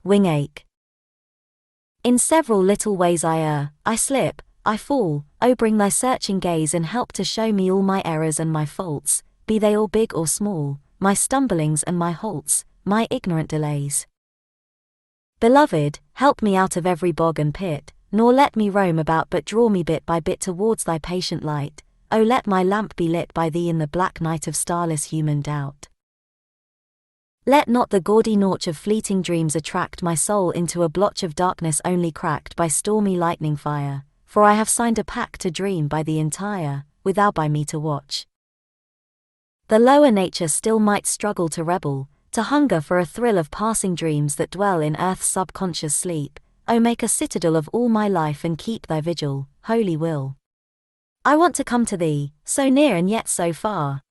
wing ache. In several little ways I err, I slip, I fall. O bring thy searching gaze and help to show me all my errors and my faults, be they all big or small, my stumblings and my halts, my ignorant delays. Beloved, help me out of every bog and pit, nor let me roam about but draw me bit by bit towards thy patient light. O let my lamp be lit by thee in the black night of starless human doubt. Let not the gaudy nautch of fleeting dreams attract my soul into a blotch of darkness only cracked by stormy lightning fire, for I have signed a pact to dream by the entire, without by me to watch. The lower nature still might struggle to rebel, to hunger for a thrill of passing dreams that dwell in earth's subconscious sleep. O make a citadel of all my life and keep thy vigil, holy will. I want to come to thee, so near and yet so far.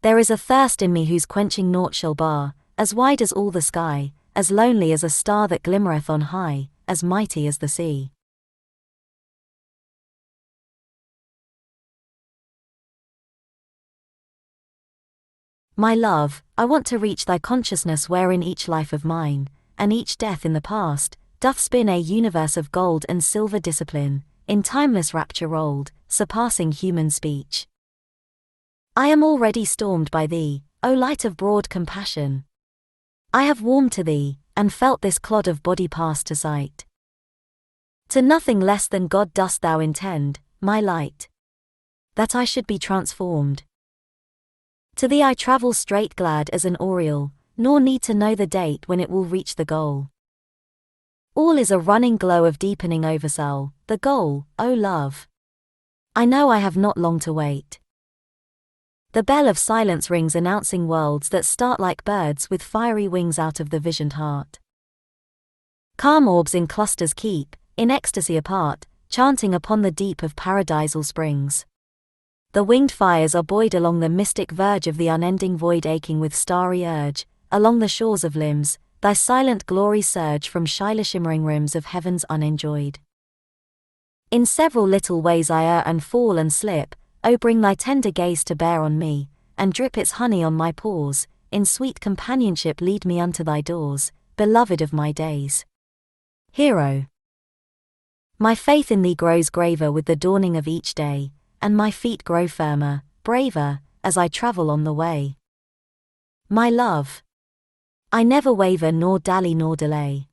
There is a thirst in me whose quenching naught shall bar, as wide as all the sky, as lonely as a star that glimmereth on high, as mighty as the sea. My love, I want to reach thy consciousness wherein each life of mine, and each death in the past, doth spin a universe of gold and silver discipline, in timeless rapture rolled, surpassing human speech. I am already stormed by thee, O light of broad compassion. I have warmed to thee, and felt this clod of body pass to sight. To nothing less than God dost thou intend, my light, that I should be transformed. To thee I travel straight glad as an oriole, nor need to know the date when it will reach the goal. All is a running glow of deepening oversoul, the goal, O love. I know I have not long to wait. The bell of silence rings announcing worlds that start like birds with fiery wings out of the visioned heart. Calm orbs in clusters keep, in ecstasy apart, chanting upon the deep of paradisal springs. The winged fires are buoyed along the mystic verge of the unending void aching with starry urge, along the shores of limbs, thy silent glory surge from shyly shimmering rims of heavens unenjoyed. In several little ways I err and fall and slip, O bring thy tender gaze to bear on me, and drip its honey on my pores, in sweet companionship lead me unto thy doors, beloved of my days. Hero. My faith in thee grows graver with the dawning of each day, and my feet grow firmer, braver, as I travel on the way. My love. I never waver nor dally nor delay.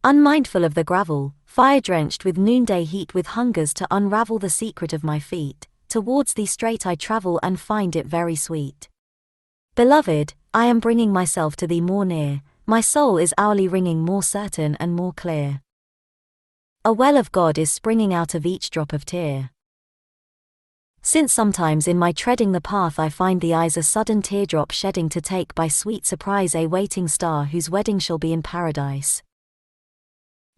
Unmindful of the gravel, fire-drenched with noonday heat with hungers to unravel the secret of my feet, towards thee straight I travel and find it very sweet. Beloved, I am bringing myself to thee more near, my soul is hourly ringing more certain and more clear. A well of God is springing out of each drop of tear. Since sometimes in my treading the path I find the eyes a sudden teardrop shedding to take by sweet surprise a waiting star whose wedding shall be in paradise.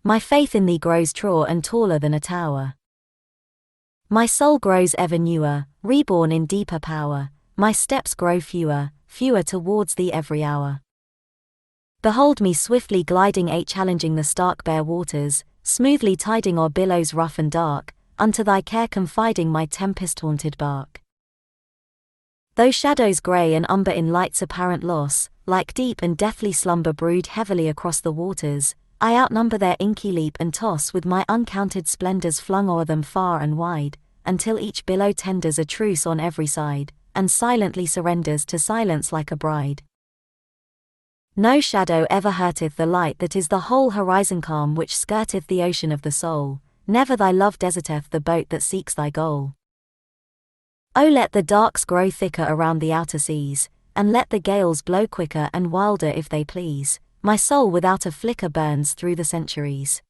My faith in thee grows truer and taller than a tower. My soul grows ever newer, reborn in deeper power, my steps grow fewer, fewer towards thee every hour. Behold me swiftly gliding challenging the stark bare waters, smoothly tiding o'er billows rough and dark, unto thy care confiding my tempest-haunted bark. Though shadows grey and umber in light's apparent loss, like deep and deathly slumber brood heavily across the waters, I outnumber their inky leap and toss with my uncounted splendours flung o'er them far and wide, until each billow tenders a truce on every side, and silently surrenders to silence like a bride. No shadow ever hurteth the light that is the whole horizon calm which skirteth the ocean of the soul, never thy love deserteth the boat that seeks thy goal. O let the darks grow thicker around the outer seas, and let the gales blow quicker and wilder if they please, my soul without a flicker burns through the centuries.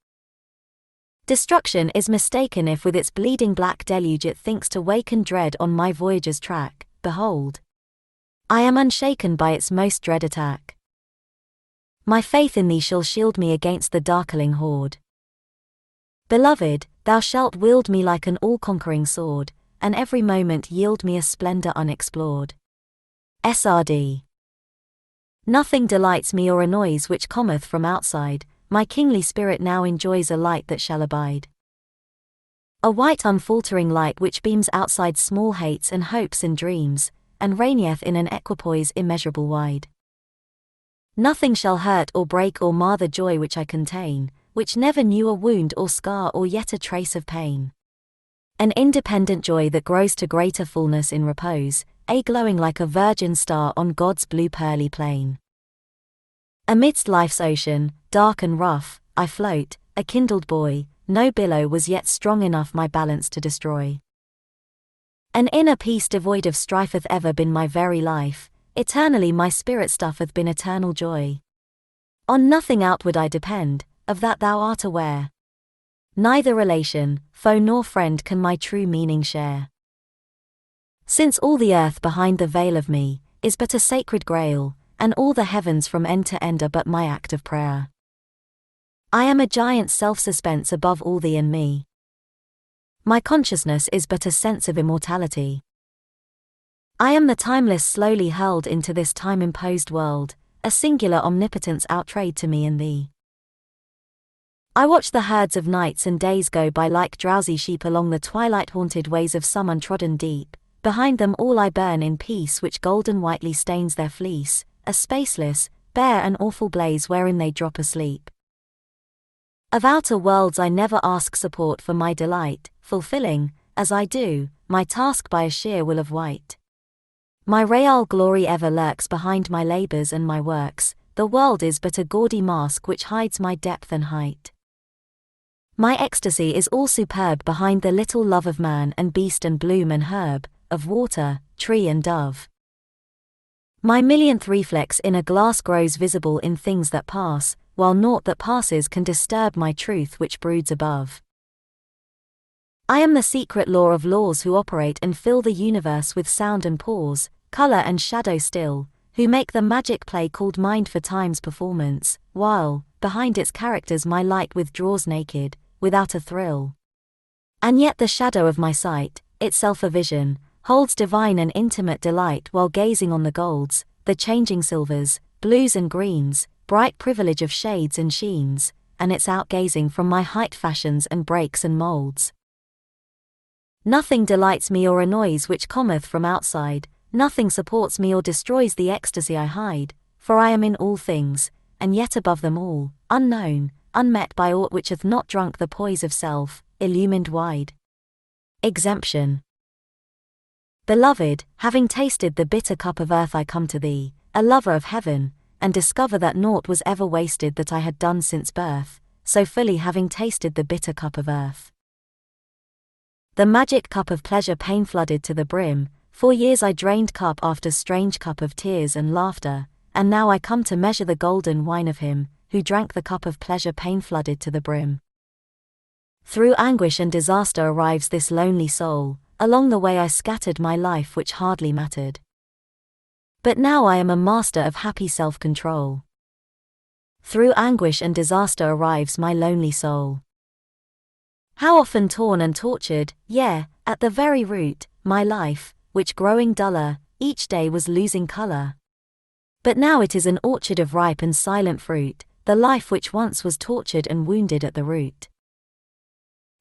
Destruction is mistaken if with its bleeding black deluge it thinks to waken dread on my voyager's track, behold. I am unshaken by its most dread attack. My faith in thee shall shield me against the darkling horde. Beloved, thou shalt wield me like an all-conquering sword, and every moment yield me a splendour unexplored. SRD. Nothing delights me or annoys which cometh from outside, my kingly spirit now enjoys a light that shall abide. A white unfaltering light which beams outside small hates and hopes and dreams, and reigneth in an equipoise immeasurable wide. Nothing shall hurt or break or mar the joy which I contain, which never knew a wound or scar or yet a trace of pain. An independent joy that grows to greater fullness in repose, glowing like a virgin star on God's blue pearly plain. Amidst life's ocean, dark and rough, I float, a kindled buoy, no billow was yet strong enough my balance to destroy. An inner peace devoid of strife hath ever been my very life, eternally my spirit stuff hath been eternal joy. On nothing outward I depend, of that thou art aware. Neither relation, foe nor friend can my true meaning share. Since all the earth behind the veil of me, is but a sacred grail, and all the heavens from end to end are but my act of prayer. I am a giant self-suspense above all thee and me. My consciousness is but a sense of immortality. I am the timeless slowly hurled into this time-imposed world, a singular omnipotence outrayed to me and thee. I watch the herds of nights and days go by like drowsy sheep along the twilight-haunted ways of some untrodden deep. Behind them all I burn in peace which golden whitely stains their fleece, a spaceless, bare and awful blaze wherein they drop asleep. Of outer worlds I never ask support for my delight, fulfilling, as I do, my task by a sheer will of white. My real glory ever lurks behind my labors and my works, the world is but a gaudy mask which hides my depth and height. My ecstasy is all superb behind the little love of man and beast and bloom and herb, of water, tree and dove. My millionth reflex in a glass grows visible in things that pass, while naught that passes can disturb my truth which broods above. I am the secret law of laws who operate and fill the universe with sound and pause, color and shadow still, who make the magic play called mind for time's performance, while, behind its characters my light withdraws naked, without a thrill. And yet the shadow of my sight, itself a vision, holds divine and intimate delight while gazing on the golds, the changing silvers, blues and greens, bright privilege of shades and sheens, and its outgazing from my height fashions and breaks and molds. Nothing delights me or annoys which cometh from outside, nothing supports me or destroys the ecstasy I hide, for I am in all things, and yet above them all, unknown, unmet by aught which hath not drunk the poise of self, illumined wide. Exemption. Beloved, having tasted the bitter cup of earth I come to thee, a lover of heaven, and discover that naught was ever wasted that I had done since birth, so fully having tasted the bitter cup of earth. The magic cup of pleasure pain flooded to the brim, 4 years I drained cup after strange cup of tears and laughter, and now I come to measure the golden wine of him, who drank the cup of pleasure pain flooded to the brim. Through anguish and disaster arrives this lonely soul, along the way I scattered my life which hardly mattered. But now I am a master of happy self-control. Through anguish and disaster arrives my lonely soul. How often torn and tortured, yea, at the very root, my life, which growing duller, each day was losing color. But now it is an orchard of ripe and silent fruit, the life which once was tortured and wounded at the root.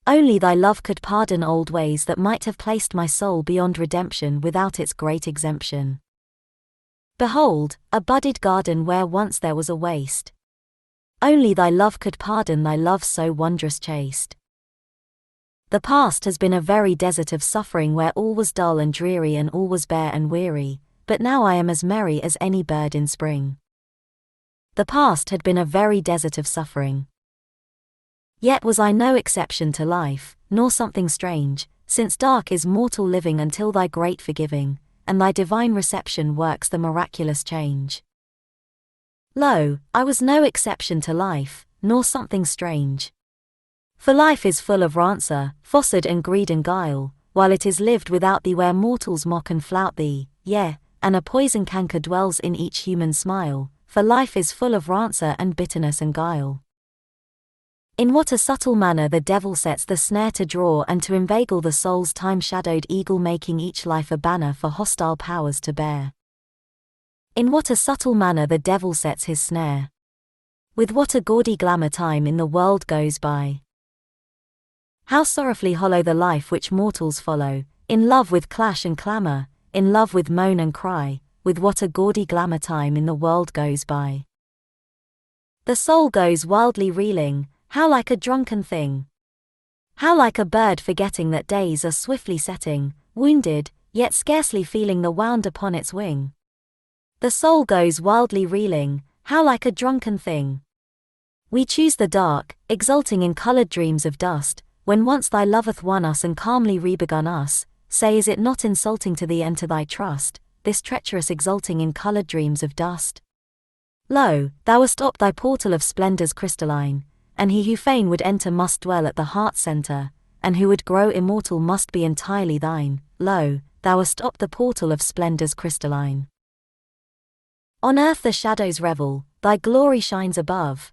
Only thy love could pardon old ways that might have placed my soul beyond redemption without its great exemption. Behold, a budded garden where once there was a waste. Only thy love could pardon thy love so wondrous chaste. The past has been a very desert of suffering where all was dull and dreary and all was bare and weary, but now I am as merry as any bird in spring. The past had been a very desert of suffering. Yet was I no exception to life, nor something strange, since dark is mortal living until thy great forgiving, and thy divine reception works the miraculous change. Lo, I was no exception to life, nor something strange. For life is full of rancour, falsehood and greed and guile, while it is lived without thee where mortals mock and flout thee, yea, and a poison canker dwells in each human smile, for life is full of rancour and bitterness and guile. In what a subtle manner the devil sets the snare to draw and to inveigle the soul's time-shadowed eagle, making each life a banner for hostile powers to bear. In what a subtle manner the devil sets his snare. With what a gaudy glamour time in the world goes by. How sorrowfully hollow the life which mortals follow, in love with clash and clamour, in love with moan and cry, with what a gaudy glamour time in the world goes by. The soul goes wildly reeling, how like a drunken thing. How like a bird forgetting that days are swiftly setting, wounded, yet scarcely feeling the wound upon its wing. The soul goes wildly reeling, how like a drunken thing. We choose the dark, exulting in coloured dreams of dust, when once thy love hath won us and calmly rebegun us. Say, is it not insulting to thee and to thy trust, this treacherous exulting in coloured dreams of dust? Lo, thou hast opened thy portal of splendours crystalline, and he who fain would enter must dwell at the heart's centre, and who would grow immortal must be entirely thine. Lo, thou hast opened the portal of splendours crystalline. On earth the shadows revel, thy glory shines above.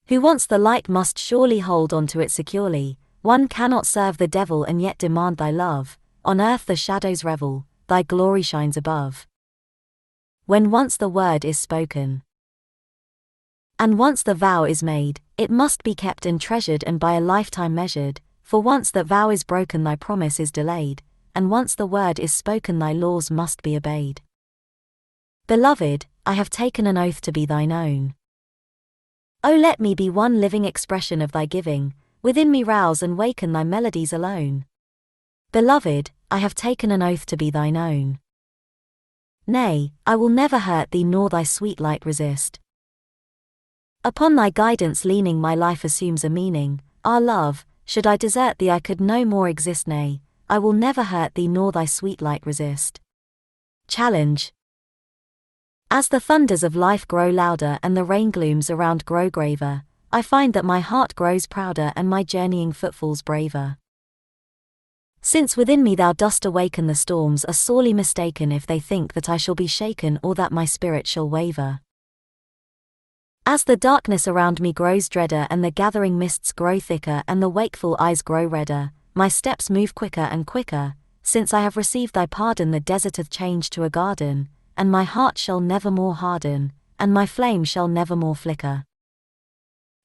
Who wants the light must surely hold on to it securely. One cannot serve the devil and yet demand thy love. On earth the shadows revel, thy glory shines above. When once the word is spoken, and once the vow is made, it must be kept and treasured and by a lifetime measured, for once that vow is broken thy promise is delayed, and once the word is spoken thy laws must be obeyed. Beloved, I have taken an oath to be thine own. Oh, let me be one living expression of thy giving, within me rouse and waken thy melodies alone. Beloved, I have taken an oath to be thine own. Nay, I will never hurt thee nor thy sweet light resist. Upon thy guidance leaning my life assumes a meaning. Ah love, should I desert thee I could no more exist. Nay, I will never hurt thee nor thy sweet light resist. Challenge. As the thunders of life grow louder and the rain glooms around grow graver, I find that my heart grows prouder and my journeying footfalls braver. Since within me thou dost awaken, the storms are sorely mistaken if they think that I shall be shaken or that my spirit shall waver. As the darkness around me grows dreader and the gathering mists grow thicker and the wakeful eyes grow redder, my steps move quicker and quicker. Since I have received thy pardon, the desert hath changed to a garden, and my heart shall never more harden, and my flame shall never more flicker.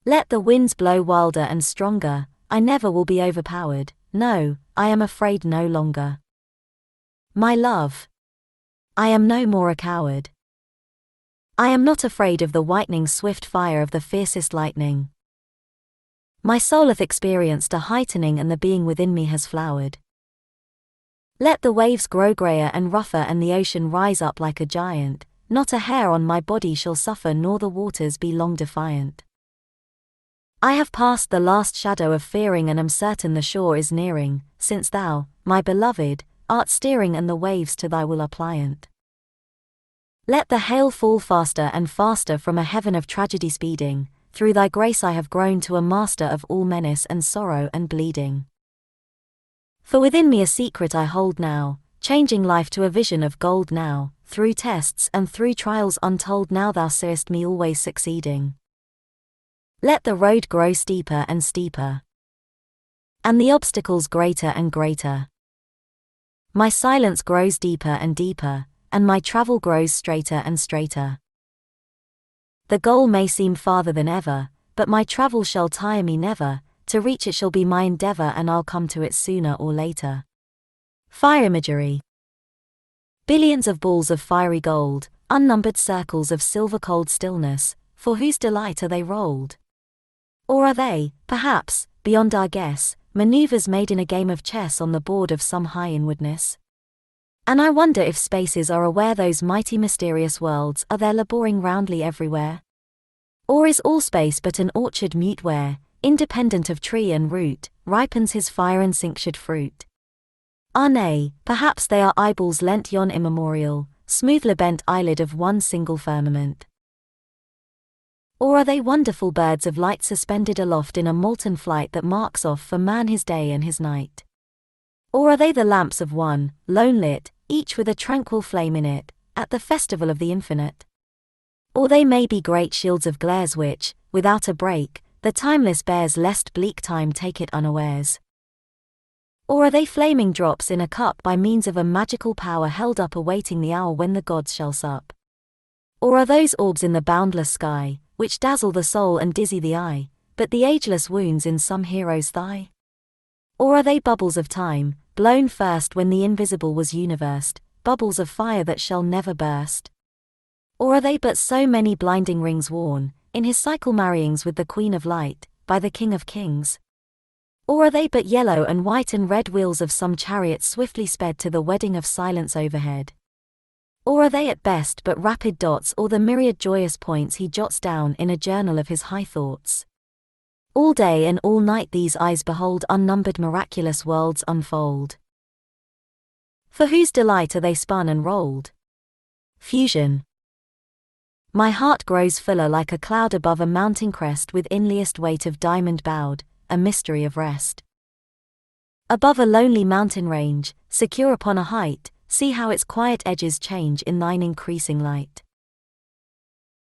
Let the winds blow wilder and stronger, I never will be overpowered. No, I am afraid no longer. My love, I am no more a coward. I am not afraid of the whitening swift fire of the fiercest lightning. My soul hath experienced a heightening and the being within me has flowered. Let the waves grow greyer and rougher and the ocean rise up like a giant, not a hair on my body shall suffer nor the waters be long defiant. I have passed the last shadow of fearing and am certain the shore is nearing, since thou, my beloved, art steering and the waves to thy will are pliant. Let the hail fall faster and faster from a heaven of tragedy speeding, through thy grace I have grown to a master of all menace and sorrow and bleeding. For within me a secret I hold now, changing life to a vision of gold now, through tests and through trials untold now thou seest me always succeeding. Let the road grow steeper and steeper, and the obstacles greater and greater. My silence grows deeper and deeper, and my travel grows straighter and straighter. The goal may seem farther than ever, but my travel shall tire me never, to reach it shall be my endeavour and I'll come to it sooner or later. Fire imagery. Billions of balls of fiery gold, unnumbered circles of silver cold stillness, for whose delight are they rolled? Or are they, perhaps, beyond our guess, manoeuvres made in a game of chess on the board of some high inwardness? And I wonder if spaces are aware those mighty mysterious worlds are there laboring roundly everywhere? Or is all space but an orchard mute where, independent of tree and root, ripens his fire and cinctured fruit? Ah nay, perhaps they are eyeballs lent yon immemorial, smoothly bent eyelid of one single firmament. Or are they wonderful birds of light suspended aloft in a molten flight that marks off for man his day and his night? Or are they the lamps of one, lone lit, each with a tranquil flame in it, at the festival of the infinite? Or they may be great shields of glares which, without a break, the timeless bears lest bleak time take it unawares. Or are they flaming drops in a cup by means of a magical power held up awaiting the hour when the gods shall sup? Or are those orbs in the boundless sky, which dazzle the soul and dizzy the eye, but the ageless wounds in some hero's thigh? Or are they bubbles of time, blown first when the invisible was universed, bubbles of fire that shall never burst? Or are they but so many blinding rings worn, in his cycle marryings with the Queen of Light, by the King of Kings? Or are they but yellow and white and red wheels of some chariot swiftly sped to the wedding of silence overhead? Or are they at best but rapid dots or the myriad joyous points he jots down in a journal of his high thoughts? All day and all night these eyes behold unnumbered miraculous worlds unfold. For whose delight are they spun and rolled? Fusion. My heart grows fuller like a cloud above a mountain crest with inliest weight of diamond bowed, a mystery of rest. Above a lonely mountain range, secure upon a height, see how its quiet edges change in thine increasing light.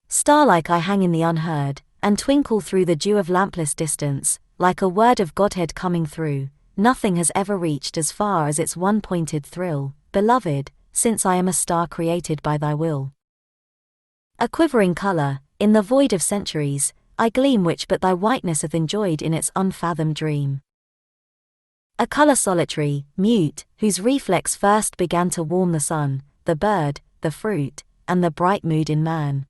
Star-like I hang in the unheard, and twinkle through the dew of lampless distance, like a word of Godhead coming through. Nothing has ever reached as far as its one-pointed thrill, beloved, since I am a star created by thy will. A quivering colour, in the void of centuries, I gleam which but thy whiteness hath enjoyed in its unfathomed dream. A colour solitary, mute, whose reflex first began to warm the sun, the bird, the fruit, and the bright mood in man.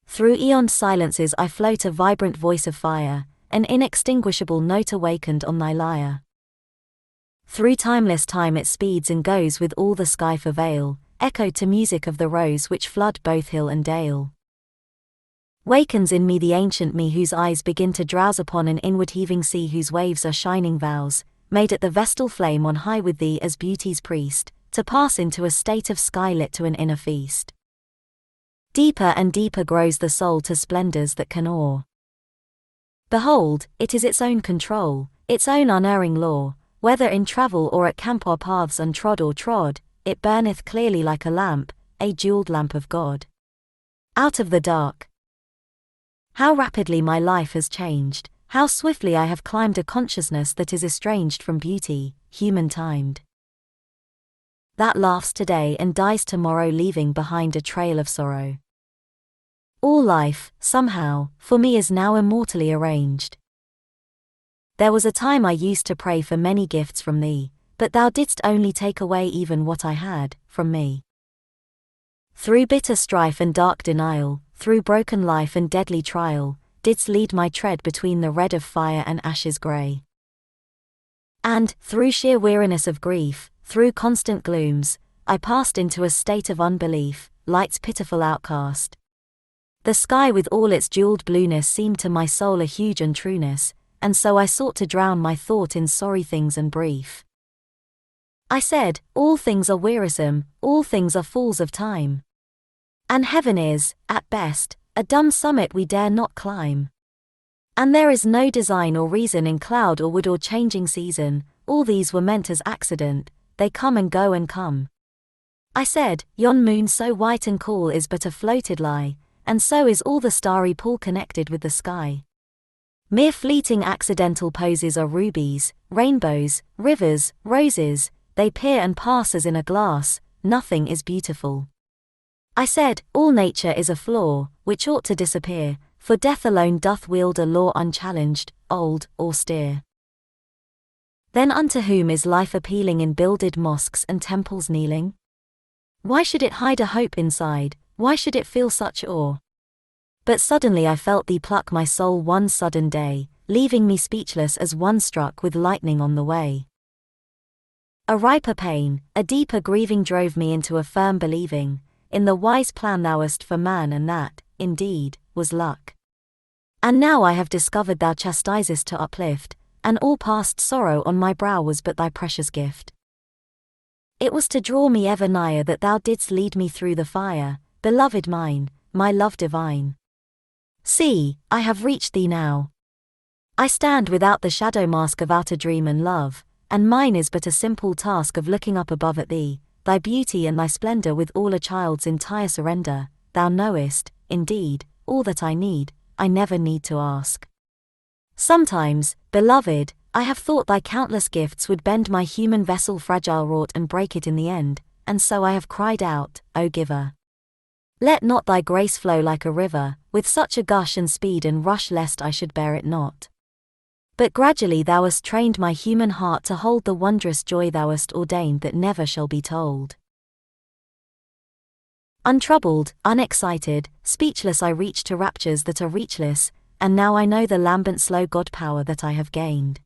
Through eoned silences I float a vibrant voice of fire, an inextinguishable note awakened on thy lyre. Through timeless time it speeds and goes with all the sky for veil, echoed to music of the rose which flood both hill and dale. Wakens in me the ancient me whose eyes begin to drowse upon an inward heaving sea whose waves are shining vows, made at the vestal flame on high with thee as beauty's priest, to pass into a state of sky lit to an inner feast. Deeper and deeper grows the soul to splendors that can awe. Behold, it is its own control, its own unerring law, whether in travel or at camp or paths untrod or trod, it burneth clearly like a lamp, a jeweled lamp of God. Out of the dark. How rapidly my life has changed, how swiftly I have climbed a consciousness that is estranged from beauty, human-timed. That laughs today and dies tomorrow, leaving behind a trail of sorrow. All life, somehow, for me is now immortally arranged. There was a time I used to pray for many gifts from thee, but thou didst only take away even what I had, from me. Through bitter strife and dark denial, through broken life and deadly trial, didst lead my tread between the red of fire and ashes grey. And, through sheer weariness of grief, through constant glooms, I passed into a state of unbelief, light's pitiful outcast. The sky with all its jeweled blueness seemed to my soul a huge untrueness, and so I sought to drown my thought in sorry things and brief. I said, all things are wearisome, all things are fools of time. And heaven is, at best, a dumb summit we dare not climb. And there is no design or reason in cloud or wood or changing season, all these were meant as accident, they come and go and come. I said, yon moon so white and cool is but a floated lie, and so is all the starry pool connected with the sky. Mere fleeting accidental poses are rubies, rainbows, rivers, roses, they peer and pass as in a glass, nothing is beautiful. I said, all nature is a flaw, which ought to disappear, for death alone doth wield a law unchallenged, old, austere. Then unto whom is life appealing in builded mosques and temples kneeling? Why should it hide a hope inside, why should it feel such awe? But suddenly I felt thee pluck my soul one sudden day, leaving me speechless as one struck with lightning on the way. A riper pain, a deeper grieving drove me into a firm believing in the wise plan thou hast for man, and that, indeed, was luck. And now I have discovered thou chastisest to uplift, and all past sorrow on my brow was but thy precious gift. It was to draw me ever nigher that thou didst lead me through the fire, beloved mine, my love divine. See, I have reached thee now. I stand without the shadow mask of outer dream and love, and mine is but a simple task of looking up above at thee, thy beauty and thy splendor with all a child's entire surrender. Thou knowest, indeed, all that I need, I never need to ask. Sometimes, beloved, I have thought thy countless gifts would bend my human vessel fragile wrought and break it in the end, and so I have cried out, O Giver. Let not thy grace flow like a river, with such a gush and speed and rush lest I should bear it not. But gradually thou hast trained my human heart to hold the wondrous joy thou hast ordained that never shall be told. Untroubled, unexcited, speechless I reach to raptures that are reachless, and now I know the lambent slow God power that I have gained.